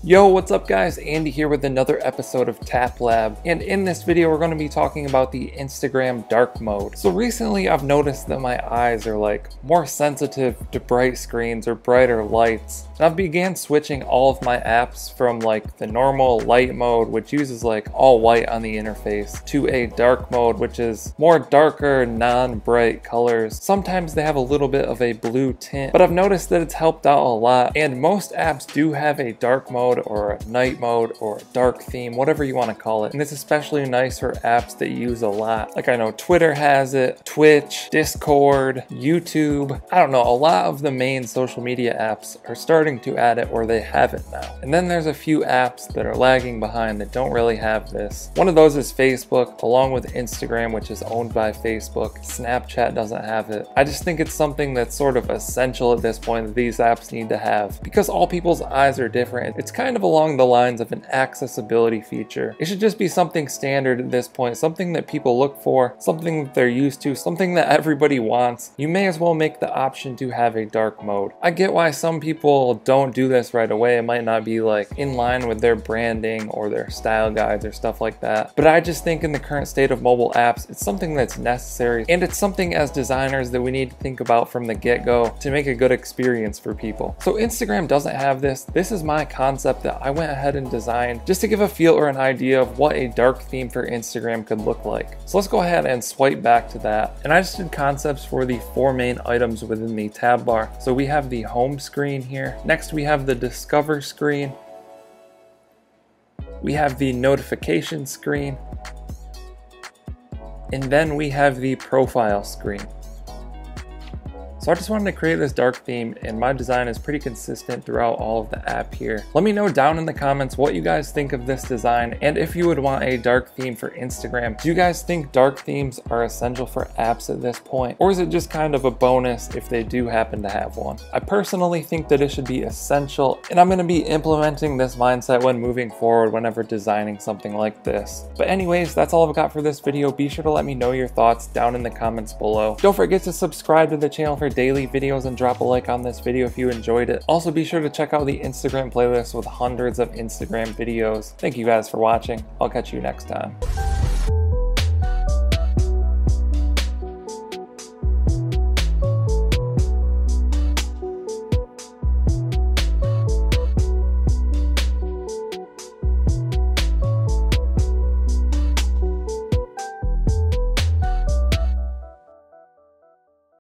Yo, what's up guys? Andy here with another episode of Tap Lab, and in this video we're going to be talking about the Instagram dark mode. So recently I've noticed that my eyes are like more sensitive to bright screens or brighter lights. And I've began switching all of my apps from like the normal light mode, which uses like all white on the interface, to a dark mode, which is more darker, non-bright colors. Sometimes they have a little bit of a blue tint, but I've noticed that it's helped out a lot, and most apps do have a dark mode or a night mode or a dark theme, whatever you want to call it. And it's especially nice for apps that you use a lot. Like I know Twitter has it, Twitch, Discord, YouTube. I don't know, a lot of the main social media apps are starting to add it, or they have it now. And then there's a few apps that are lagging behind that don't really have this. One of those is Facebook, along with Instagram, which is owned by Facebook. Snapchat doesn't have it. I just think it's something that's sort of essential at this point that these apps need to have, because all people's eyes are different. It's kind of along the lines of an accessibility feature. It should just be something standard at this point, something that people look for, something that they're used to, something that everybody wants. You may as well make the option to have a dark mode. I get why some people don't do this right away. It might not be like in line with their branding or their style guides or stuff like that. But I just think in the current state of mobile apps, it's something that's necessary, and it's something as designers that we need to think about from the get-go to make a good experience for people. So Instagram doesn't have this. This is my concept that I went ahead and designed just to give a feel or an idea of what a dark theme for Instagram could look like. So let's go ahead and swipe back to that. And I just did concepts for the four main items within the tab bar. So we have the home screen here. Next we have the discover screen. We have the notification screen. And then we have the profile screen. So I just wanted to create this dark theme, and my design is pretty consistent throughout all of the app here. Let me know down in the comments what you guys think of this design, and if you would want a dark theme for Instagram. Do you guys think dark themes are essential for apps at this point? Or is it just kind of a bonus if they do happen to have one? I personally think that it should be essential, and I'm going to be implementing this mindset when moving forward whenever designing something like this. But anyways, that's all I've got for this video. Be sure to let me know your thoughts down in the comments below. Don't forget to subscribe to the channel for daily videos and drop a like on this video if you enjoyed it. Also be sure to check out the Instagram playlist with hundreds of Instagram videos. Thank you guys for watching. I'll catch you next time.